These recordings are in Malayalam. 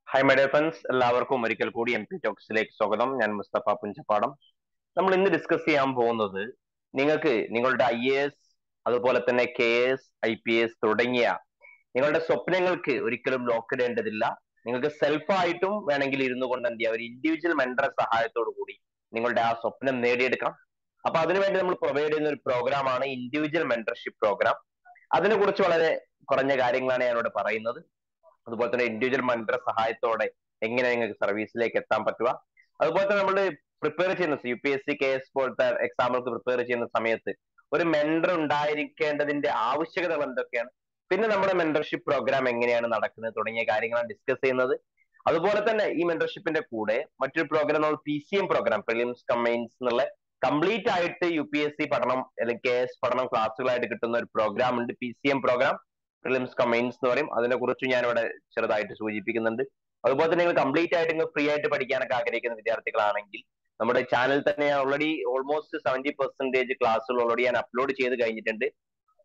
Hi, my dear friends. എല്ലാവർക്കും ഒരിക്കൽ കൂടി MP ടോക്സിലേക്ക് സ്വാഗതം. ഞാൻ മുസ്തഫ പുഞ്ചപ്പാടം. നമ്മൾ ഇന്ന് ഡിസ്കസ് ചെയ്യാൻ പോകുന്നത് നിങ്ങൾക്ക് നിങ്ങളുടെ IAS അതുപോലെ തന്നെ KS, IPS തുടങ്ങിയ നിങ്ങളുടെ സ്വപ്നങ്ങൾക്ക് ഒരിക്കലും ലോക്കിടേണ്ടതില്ല. നിങ്ങൾക്ക് സെൽഫായിട്ടും വേണമെങ്കിൽ ഇരുന്നു കൊണ്ട് എന്ത് ചെയ്യാം, ഒരു ഇൻഡിവിജ്വൽ മെന്റർ സഹായത്തോടു കൂടി നിങ്ങളുടെ ആ സ്വപ്നം നേടിയെടുക്കാം. അപ്പൊ അതിനുവേണ്ടി നമ്മൾ പ്രൊവൈഡ് ചെയ്യുന്ന ഒരു പ്രോഗ്രാമാണ് ഇൻഡിവിജ്വൽ മെന്റർഷിപ്പ് പ്രോഗ്രാം. അതിനെ കുറിച്ച് വളരെ കുറഞ്ഞ കാര്യങ്ങളാണ് ഞാനിവിടെ പറയുന്നത്. അതുപോലെ തന്നെ ഇൻഡിവിജ്വൽ മെന്റർ സഹായത്തോടെ എങ്ങനെ നിങ്ങൾക്ക് സർവീസിലേക്ക് എത്താൻ പറ്റുക, അതുപോലെ തന്നെ നമ്മൾ പ്രിപ്പയർ ചെയ്യുന്ന UPSC KS പോലത്തെ എക്സാമുകൾക്ക് പ്രിപ്പയർ ചെയ്യുന്ന സമയത്ത് ഒരു മെന്റർ ഉണ്ടായിരിക്കേണ്ടതിന്റെ ആവശ്യകതകൾ എന്തൊക്കെയാണ്, പിന്നെ നമ്മുടെ മെന്റർഷിപ്പ് പ്രോഗ്രാം എങ്ങനെയാണ് നടക്കുന്നത് തുടങ്ങിയ കാര്യങ്ങളാണ് ഡിസ്കസ് ചെയ്യുന്നത്. അതുപോലെ തന്നെ ഈ മെന്റർഷിപ്പിന്റെ കൂടെ മറ്റൊരു പ്രോഗ്രാം നമ്മൾ PCM program, prelims cum mains എന്നുള്ള കംപ്ലീറ്റ് ആയിട്ട് UPSC പഠനം അല്ലെങ്കിൽ KS പഠനം ക്ലാസ്സുകളായിട്ട് കിട്ടുന്ന ഒരു പ്രോഗ്രാം ഉണ്ട്. PCM program, prelims cum mains എന്ന് പറയും. അതിനെ കുറിച്ച് ഞാൻ ഇവിടെ ചെറുതായിട്ട് സൂചിപ്പിക്കുന്നുണ്ട്. അതുപോലെ തന്നെ നിങ്ങൾ കംപ്ലീറ്റ് ആയിട്ട് നിങ്ങൾ ഫ്രീ ആയിട്ട് പഠിക്കാനൊക്കെ ആഗ്രഹിക്കുന്ന വിദ്യാർത്ഥികളാണെങ്കിൽ നമ്മുടെ ചാനൽ തന്നെ ഓൾറെഡി ഓൾമോസ്റ്റ് 70% ക്ലാസ്സുകൾ ഓൾറെഡി ഞാൻ അപ്ലോഡ് ചെയ്ത് കഴിഞ്ഞിട്ടുണ്ട്.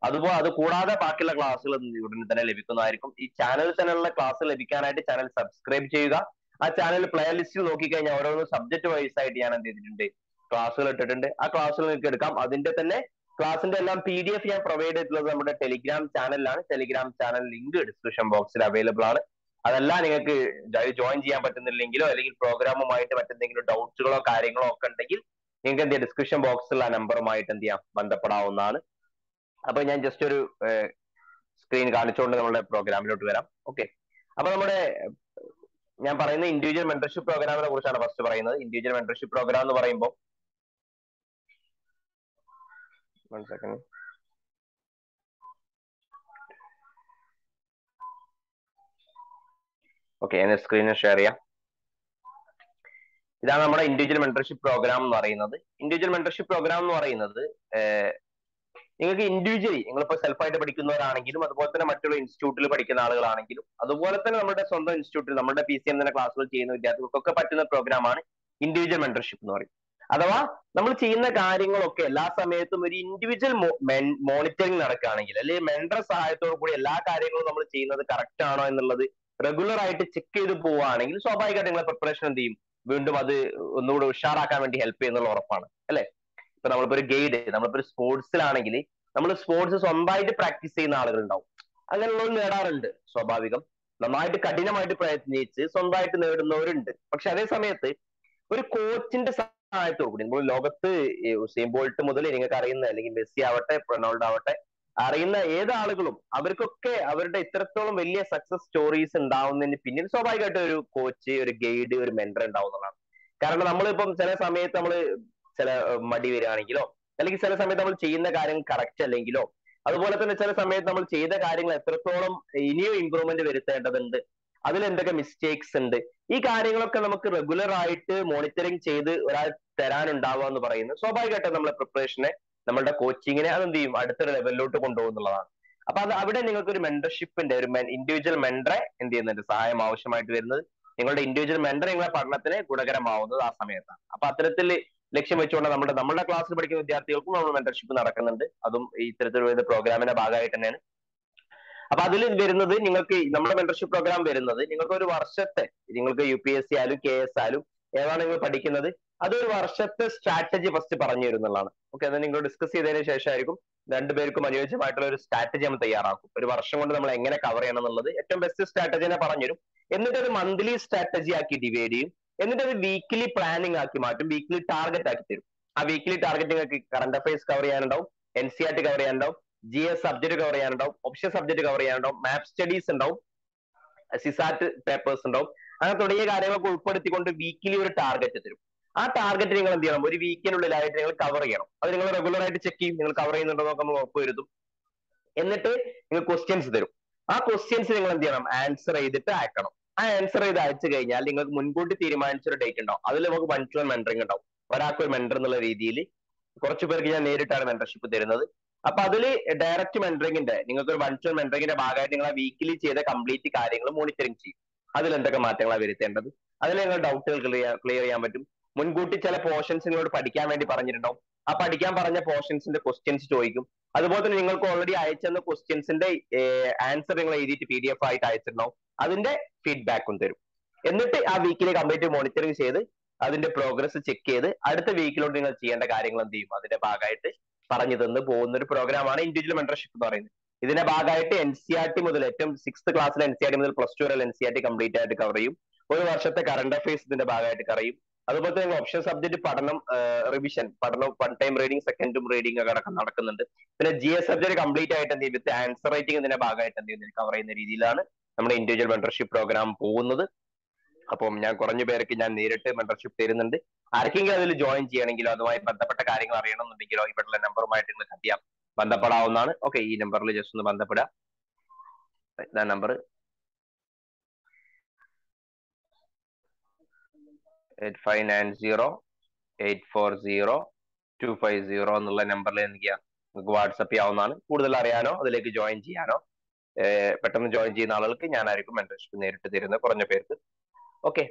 അതുപോലെ അത് കൂടാതെ ബാക്കിയുള്ള ക്ലാസ്സുകൾ ഉടനെ തന്നെ ലഭിക്കുന്നതായിരിക്കും. ഈ ചാനലിൽ തന്നെയുള്ള ക്ലാസ് ലഭിക്കാനായിട്ട് ചാനൽ സബ്സ്ക്രൈബ് ചെയ്യുക. ആ ചാനൽ പ്ലേ ലിസ്റ്റിൽ നോക്കിക്കഴിഞ്ഞാൽ ഓരോരോ സബ്ജക്ട് വൈസ് ആയിട്ട് ഞാൻ എന്ത് ചെയ്തിട്ടുണ്ട്, ക്ലാസ്സുകൾ ഇട്ടിട്ടുണ്ട്. ആ ക്ലാസ്സുകൾ നിങ്ങൾക്ക് എടുക്കാം. അതിന്റെ തന്നെ ക്ലാസിന്റെ എല്ലാം PDF ഞാൻ പ്രൊവൈഡ് ചെയ്തിട്ടുള്ളത് നമ്മുടെ ടെലിഗ്രാം ചാനലിലാണ്. ടെലിഗ്രാം ചാനൽ ലിങ്ക് ഡിസ്ക്രിപ്ഷൻ ബോക്സിൽ അവൈലബിൾ ആണ്. അതല്ല നിങ്ങൾക്ക് ജോയിൻ ചെയ്യാൻ പറ്റുന്നില്ലെങ്കിലോ അല്ലെങ്കിൽ പ്രോഗ്രാമുമായിട്ട് മറ്റെന്തെങ്കിലും ഡൗട്ട്സുകളോ കാര്യങ്ങളോ ഒക്കെ ഉണ്ടെങ്കിൽ നിങ്ങൾക്ക് എന്ത് ചെയ്യാം, ഡിസ്ക്രിപ്ഷൻ ബോക്സിലുള്ള നമ്പറുമായിട്ട് എന്ത് ചെയ്യാം, ബന്ധപ്പെടാവുന്നതാണ്. അപ്പൊ ഞാൻ ജസ്റ്റ് ഒരു സ്ക്രീൻ കാണിച്ചുകൊണ്ട് നമ്മുടെ പ്രോഗ്രാമിലോട്ട് വരാം. ഓക്കെ, അപ്പൊ നമ്മുടെ ഞാൻ പറയുന്ന ഇൻഡിവിജ്വൽ മെന്റർഷിപ്പ് പ്രോഗ്രാമിനെ കുറിച്ചാണ് ഫസ്റ്റ് പറയുന്നത്. ഇൻഡിവിജ്വൽ മെന്റർഷിപ്പ് പ്രോഗ്രാം എന്ന് പറയുമ്പോൾ one second. ഓക്കെ, ഞാൻ സ്ക്രീനിൽ ഷെയർ ചെയ്യാം. ഇതാണ് നമ്മുടെ ഇൻഡിവിജ്വൽ മെന്റർഷിപ്പ് പ്രോഗ്രാം എന്ന് പറയുന്നത്. ഇൻഡിവിജ്വൽ മെന്റർഷിപ്പ് പ്രോഗ്രാം എന്ന് പറയുന്നത് നിങ്ങൾക്ക് ഇൻഡിവിജ്വലി നിങ്ങളിപ്പോൾ സെൽഫായിട്ട് പഠിക്കുന്നവരാണെങ്കിലും അതുപോലെ തന്നെ മറ്റുള്ള ഇൻസ്റ്റിറ്റ്യൂട്ടിൽ പഠിക്കുന്ന ആളുകളാണെങ്കിലും അതുപോലെ തന്നെ നമ്മുടെ സ്വന്തം ഇൻസ്റ്റിറ്റ്യൂട്ടിൽ നമ്മുടെ PCM തന്നെ ക്ലാസ്സുകൾ ചെയ്യുന്ന വിദ്യാർത്ഥികൾക്കൊക്കെ പറ്റുന്ന പ്രോഗ്രാമാണ് ഇൻഡിവിജ്വൽ മെന്റർഷിപ്പ് എന്ന് പറയും. അഥവാ നമ്മൾ ചെയ്യുന്ന കാര്യങ്ങളൊക്കെ എല്ലാ സമയത്തും ഒരു ഇൻഡിവിജ്വൽ മോണിറ്ററിംഗ് നടക്കുകയാണെങ്കിൽ, അല്ലെങ്കിൽ മെന്റർ സഹായത്തോടു കൂടി എല്ലാ കാര്യങ്ങളും നമ്മൾ ചെയ്യുന്നത് കറക്റ്റ് ആണോ എന്നുള്ളത് റെഗുലർ ആയിട്ട് ചെക്ക് ചെയ്ത് പോവുകയാണെങ്കിൽ സ്വാഭാവികമായിട്ട് നിങ്ങളെ പ്രിപ്പറേഷൻ എന്ത് ചെയ്യും, വീണ്ടും അത് ഒന്നുകൂടെ ഉഷാറാക്കാൻ വേണ്ടി ഹെൽപ്പ് ചെയ്യുന്നുള്ള ഉറപ്പാണ് അല്ലെ. ഇപ്പൊ നമ്മളിപ്പോ ഒരു ഗൈഡ്, നമ്മളിപ്പോ ഒരു സ്പോർട്സിലാണെങ്കിൽ നമ്മൾ സ്പോർട്സ് സ്വന്തമായിട്ട് പ്രാക്ടീസ് ചെയ്യുന്ന ആളുകൾ ഉണ്ടാവും. അങ്ങനെയുള്ളവർ നേടാറുണ്ട്, സ്വാഭാവികം. നന്നായിട്ട് കഠിനമായിട്ട് പ്രയത്നിച്ച് സ്വന്തമായിട്ട് നേടുന്നവരുണ്ട്. പക്ഷെ അതേ സമയത്ത് ഒരു കോച്ചിന്റെ സഹായത്തോടു കൂടി നമ്മൾ ലോകത്ത് ഉസൈൻ ബോൾട്ട് മുതൽ നിങ്ങൾക്ക് അറിയുന്ന, അല്ലെങ്കിൽ മെസ്സി ആവട്ടെ റൊണാൾഡോ ആവട്ടെ, അറിയുന്ന ഏതാളുകളും അവർക്കൊക്കെ അവരുടെ ഇത്രത്തോളം വലിയ സക്സസ് സ്റ്റോറീസ് ഉണ്ടാവുന്നതിന് പിന്നിൽ സ്വാഭാവികമായിട്ട് ഒരു കോച്ച്, ഒരു ഗൈഡ്, ഒരു മെന്റർ ഉണ്ടാവുന്നതാണ്. കാരണം നമ്മളിപ്പം ചില സമയത്ത് നമ്മൾ ചില മടി വരികയാണെങ്കിലോ, അല്ലെങ്കിൽ ചില സമയത്ത് നമ്മൾ ചെയ്യുന്ന കാര്യങ്ങൾ കറക്റ്റ് അല്ലെങ്കിലോ, അതുപോലെ തന്നെ ചില സമയത്ത് നമ്മൾ ചെയ്ത കാര്യങ്ങൾ എത്രത്തോളം ഇനിയും ഇമ്പ്രൂവ്മെന്റ് വരുത്തേണ്ടതുണ്ട്, അതിൽ എന്തൊക്കെ മിസ്റ്റേക്സ് ഉണ്ട്, ഈ കാര്യങ്ങളൊക്കെ നമുക്ക് റെഗുലർ ആയിട്ട് മോണിറ്ററിങ് ചെയ്ത് ഒരാൾ തരാനുണ്ടാവുക എന്ന് പറയുന്നത് സ്വാഭാവികമായിട്ടും നമ്മളെ പ്രിപ്പറേഷനെ, നമ്മളുടെ കോച്ചിങ്ങിനെ അതെന്ത് ചെയ്യും, അടുത്തൊരു ലെവലിലോട്ട് കൊണ്ടുപോകുന്നുള്ളതാണ്. അപ്പൊ അത് അവിടെ നിങ്ങൾക്ക് ഒരു മെന്റർഷിപ്പിന്റെ ഒരു ഇൻഡിവിജ്വൽ മെന്ററെ എന്ത് ചെയ്യുന്നുണ്ട്, സഹായം ആവശ്യമായിട്ട് വരുന്നത്. നിങ്ങളുടെ ഇൻഡിവിജ്വൽ മെന്റർ നിങ്ങളുടെ പഠനത്തിന് ഗുണകരമാവുന്നത് ആ സമയത്താണ്. അപ്പൊ അത്തരത്തിൽ ലക്ഷ്യം വെച്ചുകൊണ്ട് നമ്മുടെ ക്ലാസ്സിൽ പഠിക്കുന്ന വിദ്യാർത്ഥികൾക്കും നമ്മൾ മെന്റർഷിപ്പ് നടക്കുന്നുണ്ട്. അതും ഇത്തരത്തിലുള്ള പ്രോഗ്രാമിന്റെ ഭാഗമായിട്ട് തന്നെയാണ്. അപ്പൊ അതിൽ വരുന്നത് നിങ്ങൾക്ക് നമ്മുടെ മെന്റർഷിപ്പ് പ്രോഗ്രാം വരുന്നത് നിങ്ങൾക്ക് ഒരു വർഷത്തെ, നിങ്ങൾക്ക് UPSC ആയാലും KS ആയാലും ഏതാണ് നിങ്ങൾ പഠിക്കുന്നത്, അതൊരു വർഷത്തെ സ്ട്രാറ്റജി ഫസ്റ്റ് പറഞ്ഞു തരുന്നതാണ്. ഓക്കെ, അത് നിങ്ങൾ ഡിസ്കസ് ചെയ്തതിനു ശേഷമായിരിക്കും രണ്ടുപേർക്കും അനുയോജ്യമായിട്ടുള്ള ഒരു സ്ട്രാറ്റജി നമ്മൾ തയ്യാറാക്കും. ഒരു വർഷം കൊണ്ട് നമ്മൾ എങ്ങനെ കവർ ചെയ്യണം എന്നുള്ളത് ഏറ്റവും ബെസ്റ്റ് സ്ട്രാറ്റജിനെ പറഞ്ഞു തരും. എന്നിട്ട് ഒരു മന്ത്ലി സ്ട്രാറ്റജി ആക്കി ഡിവൈഡ് ചെയ്യും. എന്നിട്ട് ഒരു വീക്ക്ലി പ്ലാനിങ് ആക്കി മാറ്റും, വീക്ക്ലി ടാർഗറ്റ് ആക്കി തരും. ആ വീക്ക്ലി ടാർഗറ്റ് നിങ്ങൾക്ക് കറണ്ട് അഫയേഴ്സ് കവർ ചെയ്യാനുണ്ടാവും, NCERT കവർ ചെയ്യാനുണ്ടാവും, GS സബ്ജക്ട് കവർ ചെയ്യാനുണ്ടാവും, ഓപ്ഷൻ സബ്ജക്ട് കവർ ചെയ്യാനുണ്ടാവും, മാപ്പ് സ്റ്റഡീസ് ഉണ്ടാവും, CSAT പേപ്പേഴ്സ് ഉണ്ടാവും. അങ്ങനെ തുടങ്ങിയ കാര്യങ്ങളൊക്കെ ഉൾപ്പെടുത്തിക്കൊണ്ട് വീക്കിലി ഒരു ടാർഗറ്റ് തരും. ആ ടാർഗറ്റ് നിങ്ങൾ എന്ത് ചെയ്യണം, ഒരു വീക്കിനുള്ളിലായിട്ട് നിങ്ങൾ കവർ ചെയ്യണം. അത് നിങ്ങൾ റെഗുലർ ആയിട്ട് ചെക്ക് ചെയ്യും, നിങ്ങൾ കവർ ചെയ്യുന്നുണ്ടോ നോക്കാൻ ഉറപ്പ് വരുത്തും. എന്നിട്ട് നിങ്ങൾ ക്വസ്റ്റ്യൻസ് തരും. ആ ക്വസ്റ്റ്യൻസ് നിങ്ങൾ എന്ത് ചെയ്യണം, ആൻസർ ചെയ്തിട്ട് അയക്കണം. ആ ആൻസർ ചെയ്ത് അയച്ചു കഴിഞ്ഞാൽ നിങ്ങൾക്ക് മുൻകൂട്ടി തീരുമാനിച്ചൊരു ഡേറ്റ് ഉണ്ടാവും. അതിൽ നമുക്ക് വൺ ടു വൺ മെന്ററിംഗ് ഉണ്ടാവും. ഒരാൾക്ക് ഒരു മെന്റർ എന്നുള്ള രീതിയിൽ കുറച്ചു പേർക്ക് ഞാൻ നേരിട്ടാണ് മെന്റർഷിപ്പ് തരുന്നത്. അപ്പൊ അതിൽ ഡയറക്റ്റ് മെന്ററിംഗിന്റെ നിങ്ങൾക്ക് ഒരു വൺ ടു വൺ മെന്ററിംഗിന്റെ ഭാഗമായിട്ട് നിങ്ങൾ ആ വീക്കിലി ചെയ്ത കംപ്ലീറ്റ് കാര്യങ്ങൾ മോണിറ്ററിംഗ് ചെയ്യും. അതിൽ എന്തൊക്കെ മാറ്റങ്ങളാണ് വരുത്തേണ്ടത്, അതിൽ നിങ്ങൾ ഡൗട്ടുകൾ ക്ലിയർ ചെയ്യാൻ പറ്റും. മുൻകൂട്ടി ചില പോർഷൻസ് നിങ്ങളോട് പഠിക്കാൻ വേണ്ടി പറഞ്ഞിട്ടുണ്ടാവും. ആ പഠിക്കാൻ പറഞ്ഞ പോർഷൻസിന്റെ ക്വസ്റ്റ്യൻസ് ചോദിക്കും. അതുപോലെ തന്നെ നിങ്ങൾക്ക് ഓൾറെഡി അയച്ചെന്ന ക്വസ്റ്റ്യൻസിന്റെ ആൻസർ നിങ്ങൾ എഴുതിയിട്ട് PDF ആയിട്ട് അയച്ചിട്ടുണ്ടാവും. അതിന്റെ ഫീഡ്ബാക്കും തരും. എന്നിട്ട് ആ വീക്കിൽ കംപ്ലീറ്റ് മോണിറ്ററിങ് ചെയ്ത് അതിന്റെ പ്രോഗ്രസ് ചെക്ക് ചെയ്ത് അടുത്ത വീക്കിലോട്ട് നിങ്ങൾ ചെയ്യേണ്ട കാര്യങ്ങൾ എന്ത് ചെയ്യും അതിന്റെ ഭാഗമായിട്ട് പറഞ്ഞു തന്ന് പോകുന്ന ഒരു പ്രോഗ്രാമാണ് ഇൻഡിവിജ്വൽ മെന്റർഷിപ്പ് എന്ന് പറയുന്നത്. ഇതിന്റെ ഭാഗമായിട്ട് NCERT മുതൽ ഏറ്റവും 6th ക്ലാസ്സിലെ NCERT മുതൽ +2 വരെ NCERT കംപ്ലീറ്റ് ആയിട്ട് കവർ ചെയ്യും. ഒരു വർഷത്തെ കറണ്ട് അഫയേഴ്സ് ഇതിന്റെ ഭാഗമായിട്ട് കറിയും. അതുപോലെ തന്നെ ഓപ്ഷൻ സബ്ജക്ട് പഠനം, റിവിഷൻ പഠനം, 1 ടൈം റീഡിംഗ്, 2nd റീഡിംഗ് ഒക്കെ അടക്കം നടക്കുന്നുണ്ട്. പിന്നെ GS സബ്ജക്ട് കംപ്ലീറ്റ് ആയിട്ട് എന്ത് ചെയ്യും വിത്ത് ആൻസർ റൈറ്റിംഗ് ഇതിന്റെ ഭാഗമായിട്ട് എന്ത് ചെയ്യുന്നത് കവർ ചെയ്യുന്ന രീതിയിലാണ് നമ്മുടെ ഇൻഡിവിജ്വൽ മെന്റർഷിപ്പ് പ്രോഗ്രാം പോകുന്നത്. അപ്പം ഞാൻ കുറഞ്ഞ പേർക്ക് ഞാൻ നേരിട്ട് മെന്റർഷിപ്പ് തരുന്നുണ്ട്. ആർക്കെങ്കിലും അതിൽ ജോയിൻ ചെയ്യണമെങ്കിലോ അതുമായി ബന്ധപ്പെട്ട കാര്യങ്ങൾ അറിയണമെന്നുണ്ടെങ്കിലോ ഇവിടെയുള്ള നമ്പറുമായിട്ട് നിങ്ങൾക്ക് എന്ത് ചെയ്യാം ബന്ധപ്പെടാവുന്നതാണ്. ഓക്കെ, ഈ നമ്പറിൽ ജസ്റ്റ് ഒന്ന് ബന്ധപ്പെടുക. ഇതാ നമ്പർ 8590840250 എന്നുള്ള നമ്പറിൽ എന്ത് ചെയ്യാം നിങ്ങൾക്ക് വാട്സപ്പ് ചെയ്യാവുന്നതാണ്. കൂടുതൽ അറിയാനോ അതിലേക്ക് ജോയിൻ ചെയ്യാനോ പെട്ടെന്ന് ജോയിൻ ചെയ്യുന്ന ആളുകൾക്ക് ഞാനായിരിക്കും മെന്റർഷിപ്പ് നേരിട്ട് തരുന്നത് കുറഞ്ഞ പേർക്ക്. ഓക്കെ,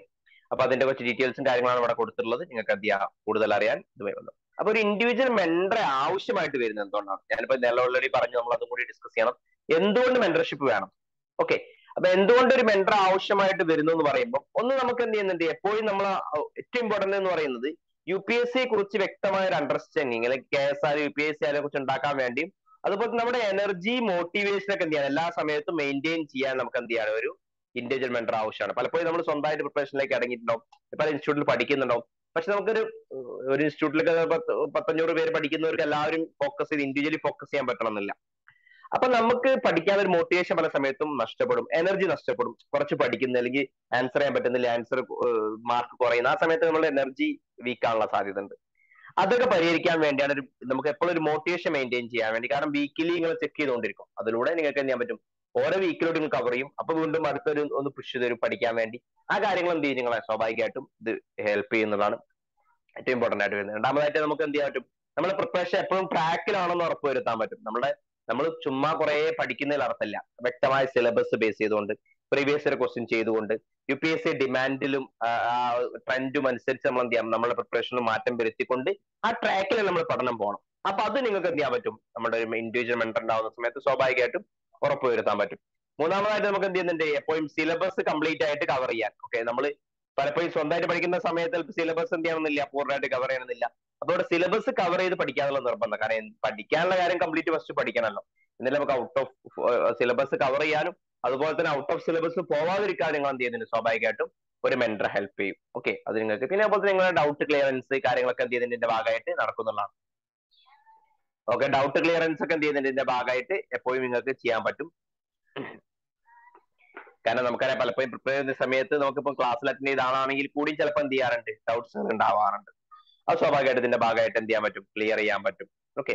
അപ്പൊ അതിന്റെ കുറച്ച് ഡീറ്റെയിൽസും കാര്യങ്ങളാണ് ഇവിടെ കൊടുത്തിട്ടുള്ളത്. നിങ്ങൾക്ക് എന്ത് ചെയ്യാം കൂടുതൽ അറിയാൻ ഇതുമായി ബന്ധം. അപ്പൊ ഒരു ഇൻഡിവിജ്വൽ മെന്ററെ ആവശ്യമായിട്ട് വരുന്നത് എന്തുകൊണ്ടാണ്? ഞാനിപ്പോ ഓൾറെഡി പറഞ്ഞു, നമ്മൾ അതും കൂടി ഡിസ്കസ് ചെയ്യണം. എന്തുകൊണ്ട് മെന്റർഷിപ്പ് വേണം? ഓക്കെ, അപ്പൊ എന്തുകൊണ്ട് ഒരു മെന്റർ ആവശ്യമായിട്ട് വരുന്നു എന്ന് പറയുമ്പോൾ ഒന്ന് നമുക്ക് എന്ത് ചെയ്യുന്നുണ്ട്, എപ്പോഴും നമ്മൾ ഏറ്റവും ഇമ്പോർട്ടന്റ് എന്ന് പറയുന്നത് UPSC കുറിച്ച് വ്യക്തമായ ഒരു അണ്ടർസ്റ്റാൻഡിങ് അല്ലെങ്കിൽ KSR UPSC അതിനെ കുറിച്ച് ഉണ്ടാക്കാൻ വേണ്ടിയും അതുപോലെ നമ്മുടെ എനർജി മോട്ടിവേഷൻ ഒക്കെ എന്ത് ചെയ്യാൻ എല്ലാ സമയത്തും മെയിൻറ്റെയിൻ ചെയ്യാൻ നമുക്ക് എന്ത് ചെയ്യാൻ ഒരു ഇൻഡിവിജ്വൽ മെന്റർ ആവശ്യമാണ്. പലപ്പോഴും നമ്മൾ സ്വന്തമായിട്ട് പ്രിപ്പറേഷനിലേക്ക് ഇറങ്ങിയിട്ടുണ്ടാവും, പല ഇൻസ്റ്റിറ്റ്യൂട്ടിൽ പഠിക്കുന്നുണ്ടാവും. പക്ഷെ നമുക്കൊരു ഇൻസ്റ്റിറ്റ്യൂട്ടിലൊക്കെ 500 പേര് പഠിക്കുന്നവർക്ക് എല്ലാവരും ഫോക്കസ് ചെയ്ത് ഇൻഡിവിജ്വലി ഫോക്കസ് ചെയ്യാൻ പറ്റണമെന്നില്ല. അപ്പൊ നമുക്ക് പഠിക്കാൻ ഒരു മോട്ടിവേഷൻ പല സമയത്തും നഷ്ടപ്പെടും, എനർജി നഷ്ടപ്പെടും. കുറച്ച് പഠിക്കുന്ന അല്ലെങ്കിൽ ആൻസർ ചെയ്യാൻ പറ്റുന്നില്ല, ആൻസർ മാർക്ക് കുറയുന്ന ആ സമയത്ത് നമ്മുടെ എനർജി വീക്ക് ആവാനുള്ള സാധ്യത ഉണ്ട്. അതൊക്കെ പരിഹരിക്കാൻ വേണ്ടിയാണ് നമുക്ക് എപ്പോഴും ഒരു മോട്ടിവേഷൻ മെയിൻറ്റെയിൻ ചെയ്യാൻ വേണ്ടി. കാരണം വീക്കിലി നിങ്ങൾ ചെക്ക് ചെയ്തുകൊണ്ടിരിക്കും, അതിലൂടെ നിങ്ങൾക്ക് എന്ത് ചെയ്യാൻ പറ്റും ഓരോ വീക്കിലോട്ട് നിങ്ങൾ കവർ ചെയ്യും. അപ്പൊ വീണ്ടും അടുത്തൊരു ഒന്ന് പുഷ് തരും പഠിക്കാൻ വേണ്ടി. ആ കാര്യങ്ങൾ എന്ത് ചെയ്യും നിങ്ങളെ സ്വാഭാവികമായിട്ടും ഇത് ഹെൽപ്പ് ചെയ്യുന്നതാണ് ഏറ്റവും ഇമ്പോർട്ടന്റ് ആയിട്ട് വരുന്നത്. രണ്ടാമതായിട്ട് നമുക്ക് എന്ത് ചെയ്യാൻ പറ്റും, നമ്മുടെ പ്രിപ്പറേഷൻ എപ്പോഴും ട്രാക്കിലാണെന്ന് ഉറപ്പുവരുത്താൻ പറ്റും. നമ്മൾ ചുമ്മാ കുറെ പഠിക്കുന്നതിൽ അർത്ഥമില്ല. വ്യക്തമായ സിലബസ് ബേസ് ചെയ്തുകൊണ്ട് പ്രീവിയസ് ഇയർ ക്വസ്റ്റ്യൻ ചെയ്തുകൊണ്ട് UPSC ഡിമാൻഡിലും ട്രെൻഡും അനുസരിച്ച് നമ്മൾ എന്ത് ചെയ്യാം നമ്മുടെ പ്രിപ്പറേഷനിൽ മാറ്റം വരുത്തിക്കൊണ്ട് ആ ട്രാക്കിൽ നമ്മൾ പഠനം പോകണം. അപ്പൊ അത് നിങ്ങൾക്ക് എന്ത് ചെയ്യാൻ പറ്റും നമ്മുടെ ഒരു ഇൻഡിവിജ്വൽ മെന്റർ ഉണ്ടാവുന്ന സമയത്ത് സ്വാഭാവികമായിട്ടും ഉറപ്പുവരുത്താൻ പറ്റും. മൂന്നാമതായിട്ട് നമുക്ക് എന്ത് ചെയ്യുന്നുണ്ട്, എപ്പോഴും സിലബസ് കംപ്ലീറ്റ് ആയിട്ട് കവർ ചെയ്യാൻ. ഓക്കെ, നമ്മൾ പലപ്പോഴും സ്വന്തമായിട്ട് പഠിക്കുന്ന സമയത്ത് സിലബസ് എന്ത് ചെയ്യണമെന്നില്ല, പൂർണ്ണമായിട്ട് കവർ ചെയ്യണമെന്നില്ല. അതോടെ സിലബസ് കവർ ചെയ്ത് പഠിക്കാനുള്ള നിർബന്ധം. കാരണം പഠിക്കാനുള്ള കാര്യം കംപ്ലീറ്റ് ഫസ്റ്റ് പഠിക്കണമല്ലോ, എന്നാലും നമുക്ക് ഔട്ട് ഓഫ് സിലബസ് കവർ ചെയ്യാനും അതുപോലെ തന്നെ ഔട്ട് ഓഫ് സിലബസ് പോവാതിരിക്കാൻ നിങ്ങൾ എന്ത് ചെയ്യുന്നുണ്ട് സ്വാഭാവികമായിട്ടും ഒരു മെന്റർ ഹെൽപ്പ് ചെയ്യും. ഓക്കെ, അത് നിങ്ങൾക്ക് പിന്നെ അതുപോലെ തന്നെ നിങ്ങളുടെ ഡൗട്ട് ക്ലിയറൻസ് കാര്യങ്ങളൊക്കെ എന്ത് ചെയ്യുന്നതിന്റെ ഭാഗമായിട്ട് നടക്കുന്നുള്ളതാണ്. ഓക്കെ, ഡൗട്ട് ക്ലിയറൻസ് ഒക്കെ എന്ത് ചെയ്യുന്നതിന്റെ ഭാഗമായിട്ട് എപ്പോഴും നിങ്ങൾക്ക് ചെയ്യാൻ പറ്റും. കാരണം നമുക്കറിയാം പലപ്പോഴും പ്രിപ്പയർ ചെയ്യുന്ന സമയത്ത് നമുക്കിപ്പോൾ ക്ലാസ്സിൽ അറ്റൻഡ് ചെയ്ത ആളാണെങ്കിൽ കൂടി ചിലപ്പോൾ എന്ത് ചെയ്യാറുണ്ട് ഡൗട്ട്സ് ഉണ്ടാവാറുണ്ട്. അത് സ്വാഭാവികമായിട്ട് ഇതിന്റെ ഭാഗമായിട്ട് എന്ത് ചെയ്യാൻ പറ്റും ക്ലിയർ ചെയ്യാൻ പറ്റും. ഓക്കെ,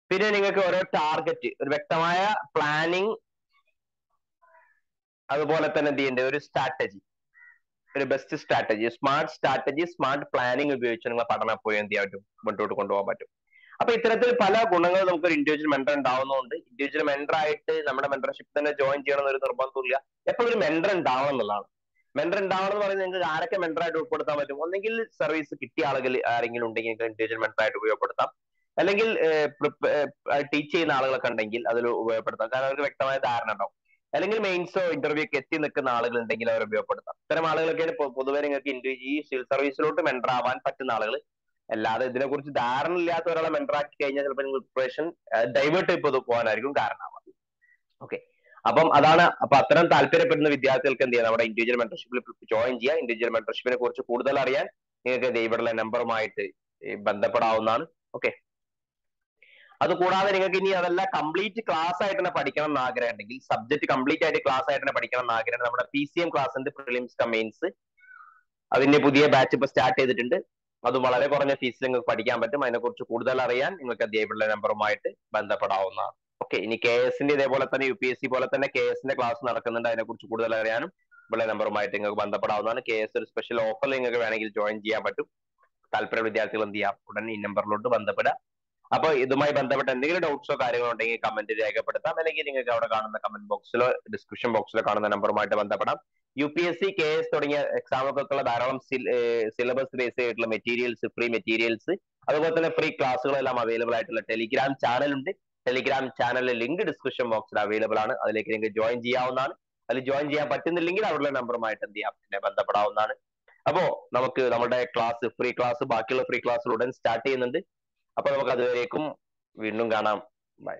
പിന്നെ നിങ്ങൾക്ക് ഓരോ ടാർഗറ്റ്, ഒരു വ്യക്തമായ പ്ലാനിങ്, അതുപോലെ തന്നെ എന്ത് ചെയ്യേണ്ടത് ഒരു സ്ട്രാറ്റജി, ഒരു ബെസ്റ്റ് സ്ട്രാറ്റജി, സ്മാർട്ട് പ്ലാനിങ് ഉപയോഗിച്ച് നിങ്ങൾ പഠനം പോയി എന്ത് ചെയ്യാൻ പറ്റും മുന്നോട്ട് കൊണ്ടുപോകാൻ പറ്റും. അപ്പൊ ഇത്തരത്തിൽ പല ഗുണങ്ങൾ നമുക്ക് ഒരു ഇൻഡിവിജ്വൽ മെന്റർ ഉണ്ടാവുന്നതുകൊണ്ട് ഇൻഡിവിജ്വൽ മെന്റർ ആയിട്ട് നമ്മുടെ മെന്റർഷിപ്പ് തന്നെ ജോയിൻ ചെയ്യണം ഒരു നിർബന്ധമില്ല. എപ്പോഴും ഒരു മെന്റർ ഉണ്ടാവണം എന്നുള്ളതാണ്. മെന്റർ ഉണ്ടാവണം എന്ന് പറയുന്നത് നിങ്ങൾക്ക് ആരൊക്കെ മെന്ററായിട്ട് ഉൾപ്പെടുത്താൻ പറ്റും, ഒന്നെങ്കിൽ സർവീസ് കിട്ടിയ ആളുകൾ ആരെങ്കിലും ഉണ്ടെങ്കിൽ ഇൻഡിവിജ്വൽ മെന്ററായിട്ട് ഉപയോഗപ്പെടുത്താം, അല്ലെങ്കിൽ ടീച്ച് ചെയ്യുന്ന ആളുകളൊക്കെ ഉണ്ടെങ്കിൽ അതിൽ ഉപയോഗപ്പെടുത്താം. കാരണം അവർക്ക് വ്യക്തമായ ധാരണ ഉണ്ടാവും. അല്ലെങ്കിൽ മെയിൻസോ ഇന്റർവ്യൂ ഒക്കെ എത്തി നിൽക്കുന്ന ആളുകൾ ഉണ്ടെങ്കിൽ അവർ ഉപയോഗപ്പെടുത്താം. ഇത്തരം ആളുകളൊക്കെയാണ് പൊതുവെ നിങ്ങൾക്ക് ഈ സിവിൽ സർവീസിലോട്ട് മെന്റർ ആവാൻ പറ്റുന്ന ആളുകൾ. അല്ലാതെ ഇതിനെ കുറിച്ച് ധാരണ ഇല്ലാത്ത ഒരാളെ മെന്ററാക്കി കഴിഞ്ഞാൽ ചിലപ്പോൾ നിങ്ങൾ പ്രിപ്പറേഷൻ ഡൈവേർട്ട് ചെയ്ത് പോകാനായിരിക്കും കാരണമാവുക. ഓക്കെ, അപ്പം അതാണ്. അപ്പൊ അത്തരം താല്പര്യപ്പെടുന്ന വിദ്യാർത്ഥികൾക്ക് എന്ത് ചെയ്യാം നമ്മുടെ ഇൻഡിവിജ്വൽ മെന്റർഷിപ്പിൽ ജോയിൻ ചെയ്യാം. ഇൻഡിവിജ്വൽ മെന്റർഷിപ്പിനെ കുറിച്ച് കൂടുതൽ അറിയാൻ നിങ്ങൾക്ക് ഇവിടെയുള്ള നമ്പറുമായിട്ട് ബന്ധപ്പെടാവുന്നതാണ്. ഓക്കെ, അതുകൂടാതെ നിങ്ങൾക്ക് ഇനി അതല്ല കംപ്ലീറ്റ് ക്ലാസ് ആയിട്ട് തന്നെ പഠിക്കണം എന്ന് ആഗ്രഹം ഉണ്ടെങ്കിൽ, സബ്ജക്ട് കംപ്ലീറ്റ് ആയിട്ട് ക്ലാസ് ആയിട്ട് തന്നെ പഠിക്കണം എന്ന് ആഗ്രഹം, നമ്മുടെ PCM ക്ലാസ് ഉണ്ട്, പ്രിലിംസ് മെയിൻസ്. അതിന്റെ പുതിയ ബാച്ച് ഇപ്പൊ സ്റ്റാർട്ട് ചെയ്തിട്ടുണ്ട്. അത് വളരെ കുറഞ്ഞ ഫീസിൽ നിങ്ങൾക്ക് പഠിക്കാൻ പറ്റും. അതിനെക്കുറിച്ച് കൂടുതൽ അറിയാൻ നിങ്ങൾക്ക് അധ്യാപകരുടെ നമ്പറുമായിട്ട് ബന്ധപ്പെടാവുന്നതാണ്. ഓക്കെ, ഇനി KS ഇതേപോലെ തന്നെ UPSC പോലെ തന്നെ KS ക്ലാസ് നടക്കുന്നുണ്ട്. അതിനെക്കുറിച്ച് കൂടുതൽ അറിയാനും ഇവിടെ നമ്പറുമായിട്ട് നിങ്ങൾക്ക് ബന്ധപ്പെടാവുന്നതാണ്. KS ഒരു സ്പെഷ്യൽ ഓഫറിൽ നിങ്ങൾക്ക് വേണമെങ്കിൽ ജോയിൻ ചെയ്യാൻ പറ്റും. താല്പര്യ വിദ്യാർത്ഥികൾ എന്ത് ചെയ്യാം ഉടനെ ഈ നമ്പറിലോട്ട് ബന്ധപ്പെടുക. അപ്പൊ ഇതുമായി ബന്ധപ്പെട്ട എന്തെങ്കിലും ഡൗട്ട്സോ കാര്യങ്ങളോ ഉണ്ടെങ്കിൽ കമന്റ് രേഖപ്പെടുത്താം, അല്ലെങ്കിൽ നിങ്ങൾക്ക് അവിടെ കാണുന്ന കമന്റ് ബോക്സിലോ ഡിസ്ക്രിപ്ഷൻ ബോക്സിലോ കാണുന്ന നമ്പറുമായിട്ട് ബന്ധപ്പെടാം. UPSC KS തുടങ്ങിയ എക്സാമുകൾക്കുള്ള ധാരാളം സിലബസ് ബേസ് ആയിട്ടുള്ള മെറ്റീരിയൽസ്, ഫ്രീ മെറ്റീരിയൽസ്, അതുപോലെ തന്നെ ഫ്രീ ക്ലാസ്സുകളെല്ലാം അവൈലബിൾ ആയിട്ടുള്ള ടെലിഗ്രാം ചാനൽ ഉണ്ട്. ടെലിഗ്രാം ചാനലിലെ ലിങ്ക് ഡിസ്ക്രിപ്ഷൻ ബോക്സിൽ അവൈലബിൾ ആണ്. അതിലേക്ക് നിങ്ങൾക്ക് ജോയിൻ ചെയ്യാവുന്നതാണ്. അതിൽ ജോയിൻ ചെയ്യാൻ പറ്റുന്നില്ലെങ്കിൽ അവരുടെ നമ്പറുമായിട്ട് എന്ത് ചെയ്യാം, പിന്നെ ബന്ധപ്പെടാവുന്നതാണ്. അപ്പോ നമുക്ക് നമ്മുടെ ക്ലാസ്, ഫ്രീ ക്ലാസ്, ബാക്കിയുള്ള ഫ്രീ ക്ലാസ്സുകൾ ഉടൻ സ്റ്റാർട്ട് ചെയ്യുന്നുണ്ട്. അപ്പൊ നമുക്ക് അതുവരേക്കും വീണ്ടും കാണാം. ബൈ.